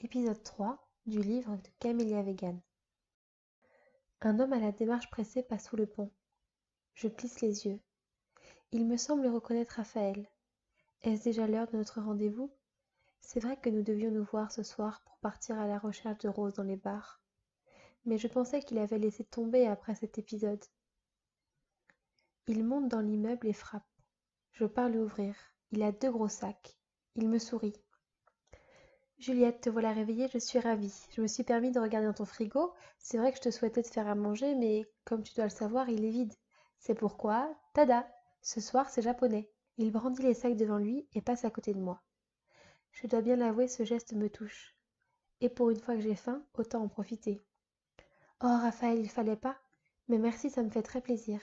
Épisode 3 du livre de Camélia Vegan. Un homme à la démarche pressée passe sous le pont. Je plisse les yeux. Il me semble reconnaître Raphaël. Est-ce déjà l'heure de notre rendez-vous? C'est vrai que nous devions nous voir ce soir pour partir à la recherche de Rose dans les bars. Mais je pensais qu'il avait laissé tomber après cet épisode. Il monte dans l'immeuble et frappe. Je pars lui ouvrir. Il a 2 gros sacs. Il me sourit. Juliette, te voilà réveillée, je suis ravie. Je me suis permis de regarder dans ton frigo. C'est vrai que je te souhaitais te faire à manger, mais comme tu dois le savoir, il est vide. C'est pourquoi, tada, ce soir c'est japonais. Il brandit les sacs devant lui et passe à côté de moi. Je dois bien l'avouer, ce geste me touche. Et pour une fois que j'ai faim, autant en profiter. Oh, Raphaël, il fallait pas. Mais merci, ça me fait très plaisir.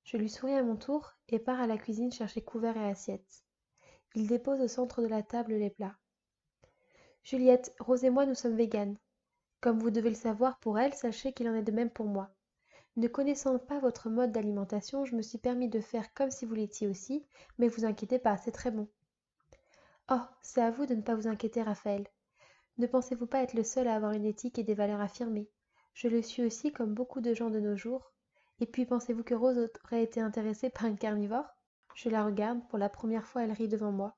Je lui souris à mon tour et pars à la cuisine chercher couverts et assiettes. Il dépose au centre de la table les plats. Juliette, Rose et moi, nous sommes véganes. Comme vous devez le savoir pour elle, sachez qu'il en est de même pour moi. Ne connaissant pas votre mode d'alimentation, je me suis permis de faire comme si vous l'étiez aussi, mais vous inquiétez pas, c'est très bon. Oh, c'est à vous de ne pas vous inquiéter, Raphaël. Ne pensez-vous pas être le seul à avoir une éthique et des valeurs affirmées? Je le suis aussi comme beaucoup de gens de nos jours. Et puis pensez-vous que Rose aurait été intéressée par une carnivore? Je la regarde, pour la première fois elle rit devant moi.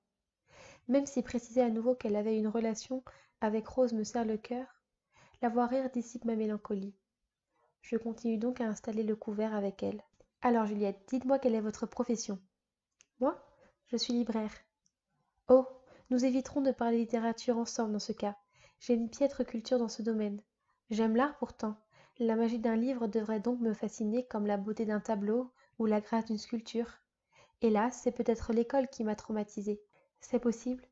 Même si préciser à nouveau qu'elle avait une relation avec Rose me serre le cœur, la voir rire dissipe ma mélancolie. Je continue donc à installer le couvert avec elle. Alors Juliette, dites-moi quelle est votre profession? Moi? Je suis libraire. Oh, nous éviterons de parler littérature ensemble dans ce cas. J'ai une piètre culture dans ce domaine. J'aime l'art pourtant. La magie d'un livre devrait donc me fasciner comme la beauté d'un tableau ou la grâce d'une sculpture. Hélas, c'est peut-être l'école qui m'a traumatisée. C'est possible.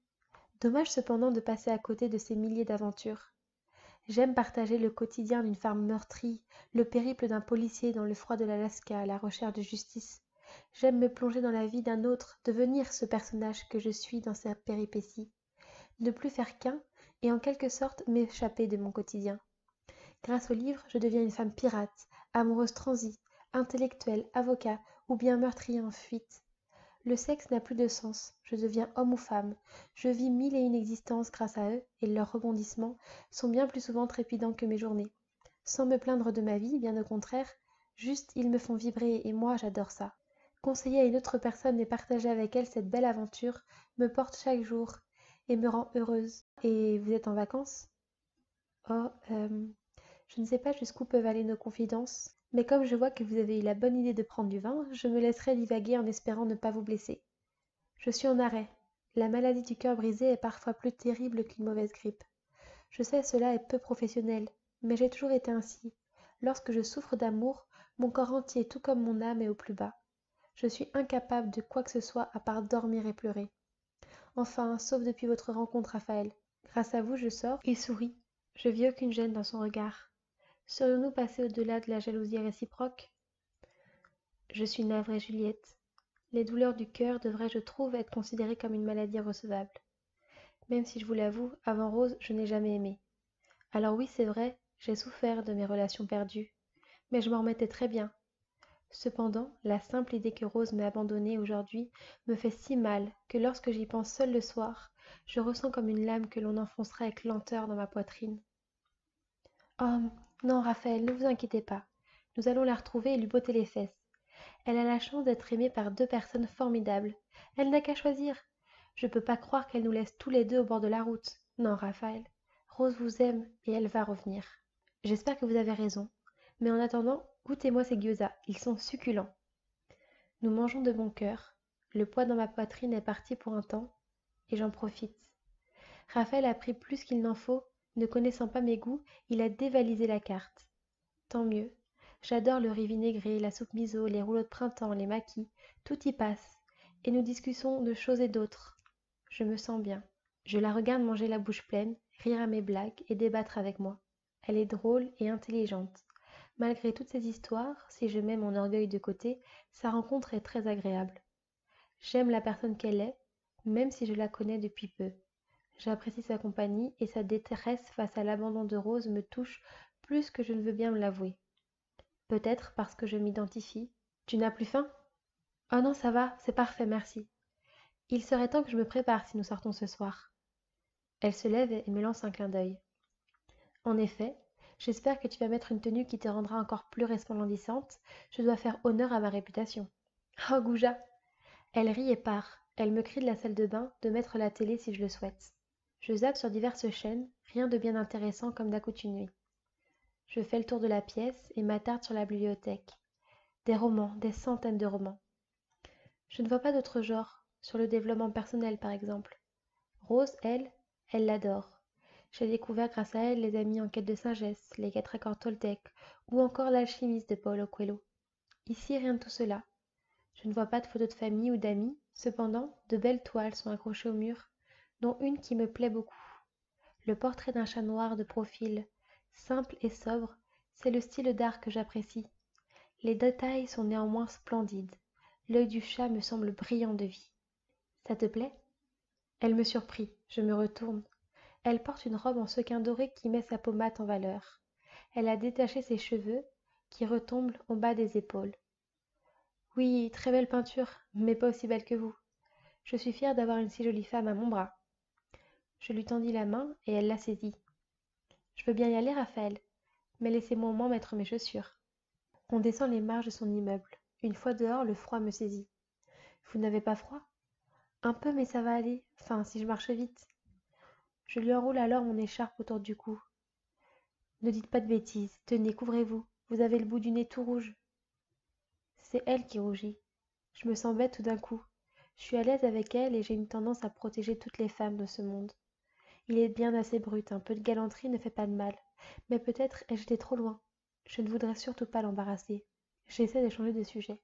Dommage cependant de passer à côté de ces milliers d'aventures. J'aime partager le quotidien d'une femme meurtrie, le périple d'un policier dans le froid de l'Alaska à la recherche de justice. J'aime me plonger dans la vie d'un autre, devenir ce personnage que je suis dans sa péripéties. Ne plus faire qu'un, et en quelque sorte m'échapper de mon quotidien. Grâce au livre, je deviens une femme pirate, amoureuse transie, intellectuelle, avocat, ou bien meurtrier en fuite. Le sexe n'a plus de sens, je deviens homme ou femme, je vis 1001 existences grâce à eux, et leurs rebondissements sont bien plus souvent trépidants que mes journées. Sans me plaindre de ma vie, bien au contraire, juste ils me font vibrer et moi j'adore ça. Conseiller à une autre personne et partager avec elle cette belle aventure me porte chaque jour et me rend heureuse. Et vous êtes en vacances? Oh, je ne sais pas jusqu'où peuvent aller nos confidences, mais comme je vois que vous avez eu la bonne idée de prendre du vin, je me laisserai divaguer en espérant ne pas vous blesser. Je suis en arrêt. La maladie du cœur brisé est parfois plus terrible qu'une mauvaise grippe. Je sais, cela est peu professionnel, mais j'ai toujours été ainsi. Lorsque je souffre d'amour, mon corps entier, tout comme mon âme, est au plus bas. Je suis incapable de quoi que ce soit à part dormir et pleurer. Enfin, sauf depuis votre rencontre, Raphaël. Grâce à vous, je sors. Il sourit. Je vis aucune gêne dans son regard. Serions-nous passés au-delà de la jalousie réciproque? Je suis navrée, Juliette. Les douleurs du cœur devraient, je trouve, être considérées comme une maladie recevable. Même si je vous l'avoue, avant Rose, je n'ai jamais aimé. Alors oui, c'est vrai, j'ai souffert de mes relations perdues, mais je m'en remettais très bien. Cependant, la simple idée que Rose m'ait abandonnée aujourd'hui me fait si mal que lorsque j'y pense seule le soir, je ressens comme une lame que l'on enfoncerait avec lenteur dans ma poitrine. Oh, non, Raphaël, ne vous inquiétez pas. Nous allons la retrouver et lui botter les fesses. Elle a la chance d'être aimée par 2 personnes formidables. Elle n'a qu'à choisir. Je peux pas croire qu'elle nous laisse tous les deux au bord de la route. Non, Raphaël. Rose vous aime et elle va revenir. J'espère que vous avez raison. Mais en attendant, goûtez-moi ces gyoza. Ils sont succulents. Nous mangeons de bon cœur. Le poids dans ma poitrine est parti pour un temps et j'en profite. Raphaël a pris plus qu'il n'en faut. Ne connaissant pas mes goûts, il a dévalisé la carte. Tant mieux. J'adore le riz vinaigré, la soupe miso, les rouleaux de printemps, les maquis. Tout y passe. Et nous discutons de choses et d'autres. Je me sens bien. Je la regarde manger la bouche pleine, rire à mes blagues et débattre avec moi. Elle est drôle et intelligente. Malgré toutes ces histoires, si je mets mon orgueil de côté, sa rencontre est très agréable. J'aime la personne qu'elle est, même si je la connais depuis peu. J'apprécie sa compagnie et sa détresse face à l'abandon de Rose me touche plus que je ne veux bien me l'avouer. Peut-être parce que je m'identifie. Tu n'as plus faim? Oh non, ça va, c'est parfait, merci. Il serait temps que je me prépare si nous sortons ce soir. Elle se lève et me lance un clin d'œil. En effet, j'espère que tu vas mettre une tenue qui te rendra encore plus resplendissante. Je dois faire honneur à ma réputation. Oh, Gouja! Elle rit et part. Elle me crie de la salle de bain de mettre la télé si je le souhaite. Je zappe sur diverses chaînes, rien de bien intéressant comme d'accoutumé. Je fais le tour de la pièce et m'attarde sur la bibliothèque. Des romans, des centaines de romans. Je ne vois pas d'autre genre, sur le développement personnel par exemple. Rose, elle l'adore. J'ai découvert grâce à elle les amis en quête de sagesse, les 4 accords Toltec, ou encore l'alchimiste de Paulo Coelho. Ici, rien de tout cela. Je ne vois pas de photos de famille ou d'amis, cependant, de belles toiles sont accrochées au mur, dont une qui me plaît beaucoup. Le portrait d'un chat noir de profil, simple et sobre, c'est le style d'art que j'apprécie. Les détails sont néanmoins splendides. L'œil du chat me semble brillant de vie. Ça te plaît? Elle me surprit, je me retourne. Elle porte une robe en sequin doré qui met sa pommade en valeur. Elle a détaché ses cheveux, qui retombent en bas des épaules. Oui, très belle peinture, mais pas aussi belle que vous. Je suis fière d'avoir une si jolie femme à mon bras. Je lui tendis la main et elle la saisit. Je veux bien y aller, Raphaël, mais laissez-moi au moins mettre mes chaussures. On descend les marches de son immeuble. Une fois dehors, le froid me saisit. Vous n'avez pas froid? Un peu, mais ça va aller. Enfin, si je marche vite. Je lui enroule alors mon écharpe autour du cou. Ne dites pas de bêtises. Tenez, couvrez-vous. Vous avez le bout du nez tout rouge. C'est elle qui rougit. Je me sens bête tout d'un coup. Je suis à l'aise avec elle et j'ai une tendance à protéger toutes les femmes de ce monde. Il est bien assez brut, un peu de galanterie ne fait pas de mal. Mais peut-être ai-je été trop loin. Je ne voudrais surtout pas l'embarrasser. J'essaie de changer de sujet.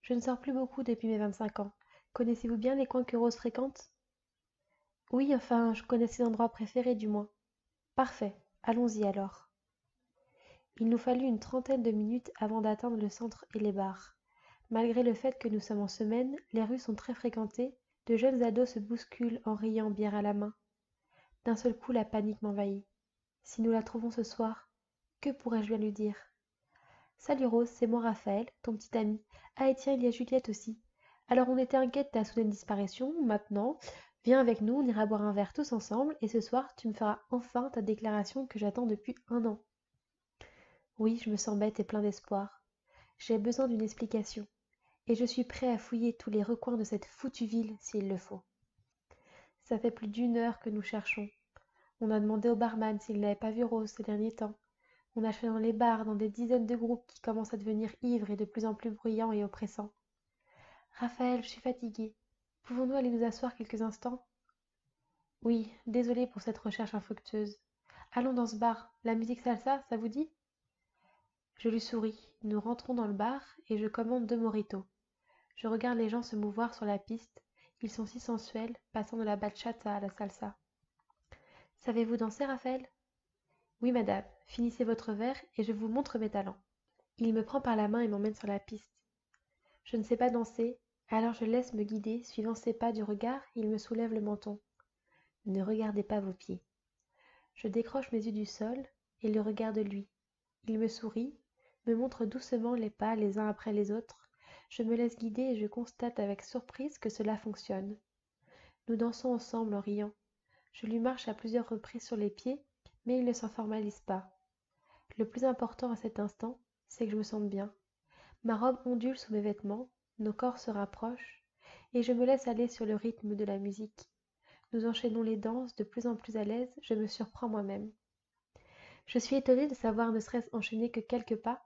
Je ne sors plus beaucoup depuis mes 25 ans. Connaissez-vous bien les coins que Rose fréquente? Oui, enfin, je connais ses endroits préférés du moins. Parfait, allons-y alors. Il nous fallut une trentaine de minutes avant d'atteindre le centre et les bars. Malgré le fait que nous sommes en semaine, les rues sont très fréquentées, de jeunes ados se bousculent en riant bière à la main. D'un seul coup, la panique m'envahit. Si nous la trouvons ce soir, que pourrais-je bien lui dire? Salut Rose, c'est moi Raphaël, ton petit ami. Ah et tiens, il y a Juliette aussi. Alors on était inquiète de ta soudaine disparition, maintenant, viens avec nous, on ira boire un verre tous ensemble, et ce soir, tu me feras enfin ta déclaration que j'attends depuis 1 an. Oui, je me sens bête et plein d'espoir. J'ai besoin d'une explication, et je suis prêt à fouiller tous les recoins de cette foutue ville s'il le faut. Ça fait plus d'1 heure que nous cherchons. On a demandé au barman s'il n'avait pas vu Rose ces derniers temps. On a cherché dans les bars, dans des dizaines de groupes qui commencent à devenir ivres et de plus en plus bruyants et oppressants. Raphaël, je suis fatiguée. Pouvons-nous aller nous asseoir quelques instants? Oui, désolée pour cette recherche infructueuse. Allons dans ce bar. La musique salsa, ça vous dit? Je lui souris. Nous rentrons dans le bar et je commande 2 mojitos. Je regarde les gens se mouvoir sur la piste. Ils sont si sensuels, passant de la bachata à la salsa. Savez-vous danser, Raphaël? Oui, madame. Finissez votre verre et je vous montre mes talents. Il me prend par la main et m'emmène sur la piste. Je ne sais pas danser, alors je laisse me guider, suivant ses pas du regard, il me soulève le menton. Ne regardez pas vos pieds. Je décroche mes yeux du sol et le regarde lui. Il me sourit, me montre doucement les pas les uns après les autres. Je me laisse guider et je constate avec surprise que cela fonctionne. Nous dansons ensemble en riant. Je lui marche à plusieurs reprises sur les pieds, mais il ne s'en formalise pas. Le plus important à cet instant, c'est que je me sente bien. Ma robe ondule sous mes vêtements, nos corps se rapprochent, et je me laisse aller sur le rythme de la musique. Nous enchaînons les danses, de plus en plus à l'aise, je me surprends moi-même. Je suis étonnée de savoir ne serait-ce enchaîner que quelques pas.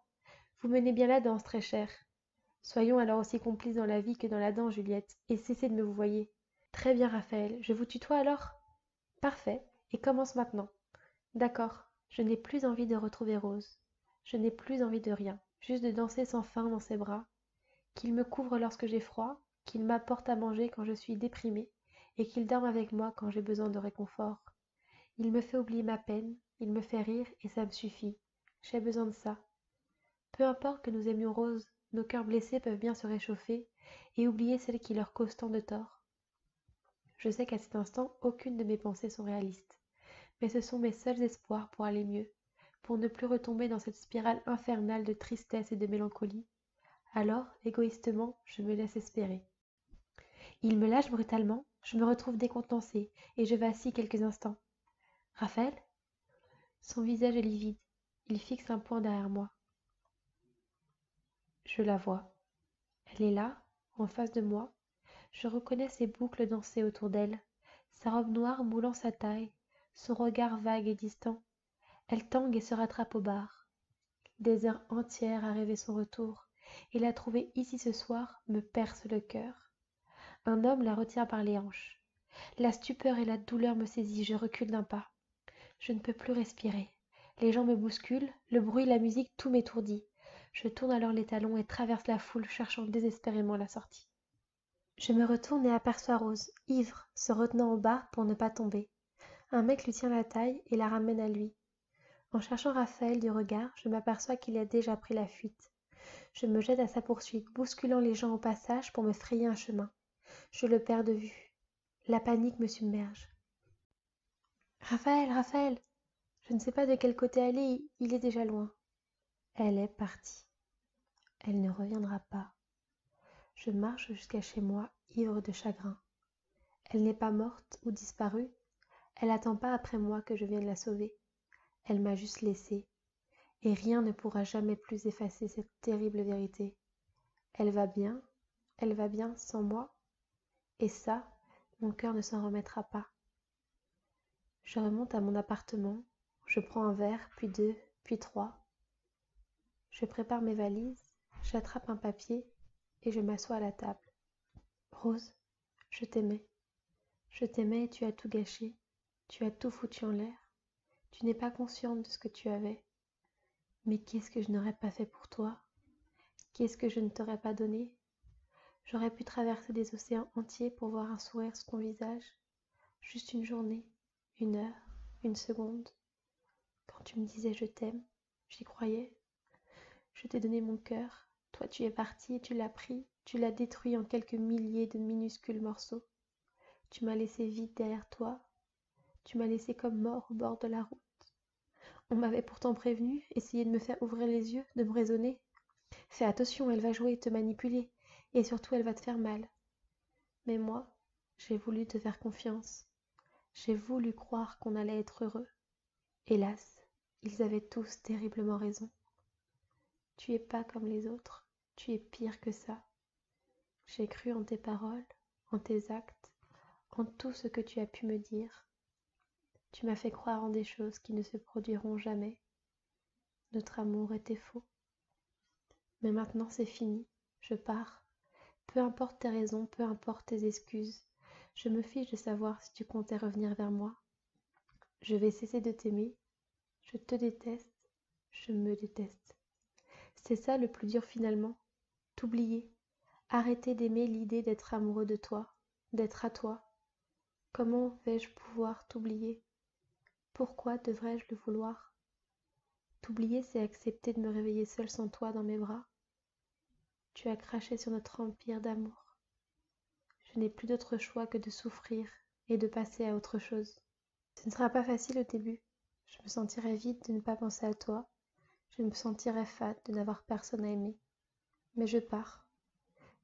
Vous menez bien la danse, très chère. Soyons alors aussi complices dans la vie que dans la danse, Juliette, et cessez de me vouvoyer. Très bien, Raphaël, je vous tutoie alors? Parfait, et commence maintenant. D'accord, je n'ai plus envie de retrouver Rose. Je n'ai plus envie de rien, juste de danser sans fin dans ses bras, qu'il me couvre lorsque j'ai froid, qu'il m'apporte à manger quand je suis déprimée, et qu'il dorme avec moi quand j'ai besoin de réconfort. Il me fait oublier ma peine, il me fait rire, et ça me suffit. J'ai besoin de ça. Peu importe que nous aimions Rose, nos cœurs blessés peuvent bien se réchauffer et oublier celle qui leur cause tant de tort. Je sais qu'à cet instant, aucune de mes pensées sont réalistes, mais ce sont mes seuls espoirs pour aller mieux, pour ne plus retomber dans cette spirale infernale de tristesse et de mélancolie. Alors, égoïstement, je me laisse espérer. Il me lâche brutalement, Je me retrouve décontenancée et je vacille quelques instants. Raphaël? Son visage est livide. Il fixe un point derrière moi. Je la vois. Elle est là, en face de moi. Je reconnais ses boucles dansées autour d'elle, sa robe noire moulant sa taille, son regard vague et distant. Elle tangue et se rattrape au bar. Des heures entières à rêver son retour, et la trouver ici ce soir me perce le cœur. Un homme la retient par les hanches. La stupeur et la douleur me saisissent, je recule d'un pas. Je ne peux plus respirer. Les gens me bousculent, le bruit, la musique, tout m'étourdit. Je tourne alors les talons et traverse la foule, cherchant désespérément la sortie. Je me retourne et aperçois Rose, ivre, se retenant au bar pour ne pas tomber. Un mec lui tient la taille et la ramène à lui. En cherchant Raphaël du regard, je m'aperçois qu'il a déjà pris la fuite. Je me jette à sa poursuite, bousculant les gens au passage pour me frayer un chemin. Je le perds de vue. La panique me submerge. Raphaël, Raphaël! Je ne sais pas de quel côté aller, il est déjà loin. Elle est partie. Elle ne reviendra pas. Je marche jusqu'à chez moi, ivre de chagrin. Elle n'est pas morte ou disparue. Elle n'attend pas après moi que je vienne la sauver. Elle m'a juste laissée. Et rien ne pourra jamais plus effacer cette terrible vérité. Elle va bien sans moi. Et ça, mon cœur ne s'en remettra pas. Je remonte à mon appartement. Je prends un verre, puis deux, puis trois. Je prépare mes valises, j'attrape un papier et je m'assois à la table. Rose, je t'aimais. Je t'aimais et tu as tout gâché. Tu as tout foutu en l'air. Tu n'es pas consciente de ce que tu avais. Mais qu'est-ce que je n'aurais pas fait pour toi? Qu'est-ce que je ne t'aurais pas donné? J'aurais pu traverser des océans entiers pour voir un sourire sur ton visage. Juste une journée, une heure, une seconde. Quand tu me disais je t'aime, j'y croyais. Je t'ai donné mon cœur. Toi, tu es parti et tu l'as pris. Tu l'as détruit en quelques milliers de minuscules morceaux. Tu m'as laissé vide derrière toi. Tu m'as laissé comme mort au bord de la route. On m'avait pourtant prévenu, essayé de me faire ouvrir les yeux, de me raisonner. Fais attention, elle va jouer, te manipuler. Et surtout, elle va te faire mal. Mais moi, j'ai voulu te faire confiance. J'ai voulu croire qu'on allait être heureux. Hélas, ils avaient tous terriblement raison. Tu es pas comme les autres. Tu es pire que ça. J'ai cru en tes paroles, en tes actes, en tout ce que tu as pu me dire. Tu m'as fait croire en des choses qui ne se produiront jamais. Notre amour était faux. Mais maintenant c'est fini. Je pars. Peu importe tes raisons, peu importe tes excuses. Je me fiche de savoir si tu comptais revenir vers moi. Je vais cesser de t'aimer. Je te déteste. Je me déteste. C'est ça le plus dur finalement. T'oublier. Arrêter d'aimer l'idée d'être amoureux de toi, d'être à toi. Comment vais-je pouvoir t'oublier? Pourquoi devrais-je le vouloir? T'oublier, c'est accepter de me réveiller seule sans toi dans mes bras. Tu as craché sur notre empire d'amour. Je n'ai plus d'autre choix que de souffrir et de passer à autre chose. Ce ne sera pas facile au début. Je me sentirai vide de ne pas penser à toi. Je me sentirai fade de n'avoir personne à aimer. Mais je pars.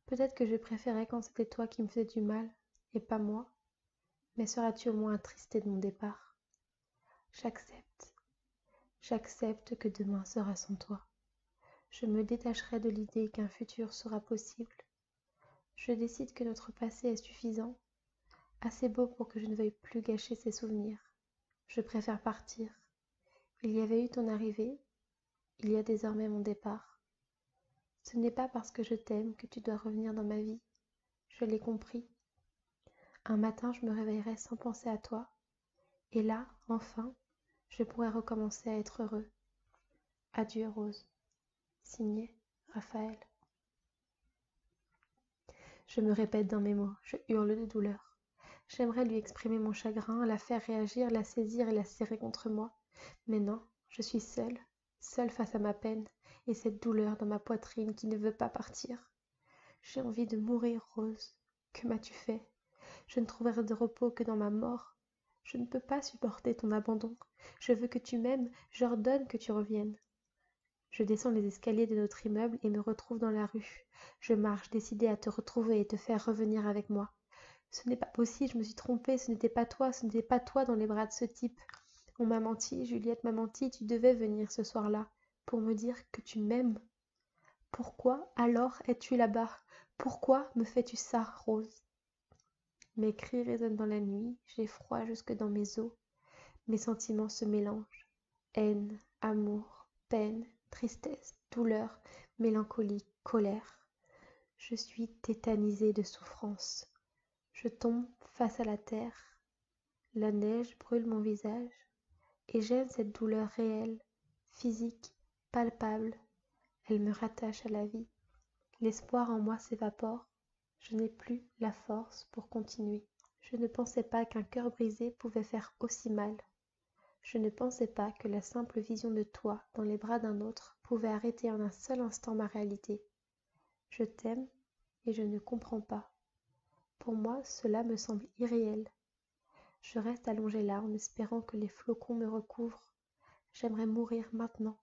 Peut-être que je préférais quand c'était toi qui me faisais du mal, et pas moi. Mais seras-tu au moins attristé de mon départ? J'accepte. J'accepte que demain sera sans toi. Je me détacherai de l'idée qu'un futur sera possible. Je décide que notre passé est suffisant, assez beau pour que je ne veuille plus gâcher ses souvenirs. Je préfère partir. Il y avait eu ton arrivée, il y a désormais mon départ. Ce n'est pas parce que je t'aime que tu dois revenir dans ma vie. Je l'ai compris. Un matin, je me réveillerai sans penser à toi. Et là, enfin, je pourrai recommencer à être heureux. Adieu, Rose. Signé Raphaël. Je me répète dans mes mots, je hurle de douleur. J'aimerais lui exprimer mon chagrin, la faire réagir, la saisir et la serrer contre moi. Mais non, je suis seule, seule face à ma peine et cette douleur dans ma poitrine qui ne veut pas partir. J'ai envie de mourir, Rose. Que m'as-tu fait? Je ne trouverai de repos que dans ma mort. Je ne peux pas supporter ton abandon. Je veux que tu m'aimes, j'ordonne que tu reviennes. Je descends les escaliers de notre immeuble et me retrouve dans la rue. Je marche, décidée à te retrouver et te faire revenir avec moi. Ce n'est pas possible, je me suis trompée, ce n'était pas toi dans les bras de ce type. On m'a menti, Juliette m'a menti, tu devais venir ce soir-là pour me dire que tu m'aimes. Pourquoi alors es-tu là-bas? Pourquoi me fais-tu ça, Rose? Mes cris résonnent dans la nuit, j'ai froid jusque dans mes os. Mes sentiments se mélangent. Haine, amour, peine, tristesse, douleur, mélancolie, colère. Je suis tétanisée de souffrance. Je tombe face à la terre. La neige brûle mon visage et j'aime cette douleur réelle, physique, palpable. Elle me rattache à la vie. L'espoir en moi s'évapore. Je n'ai plus la force pour continuer. Je ne pensais pas qu'un cœur brisé pouvait faire aussi mal. Je ne pensais pas que la simple vision de toi dans les bras d'un autre pouvait arrêter en un seul instant ma réalité. Je t'aime et je ne comprends pas. Pour moi, cela me semble irréel. Je reste allongée là en espérant que les flocons me recouvrent. J'aimerais mourir maintenant,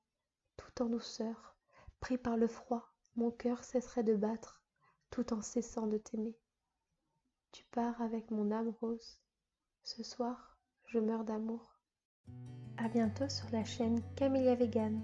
tout en douceur. Pris par le froid, mon cœur cesserait de battre, tout en cessant de t'aimer. Tu pars avec mon âme rose. Ce soir, je meurs d'amour. À bientôt sur la chaîne Camélia Vegan.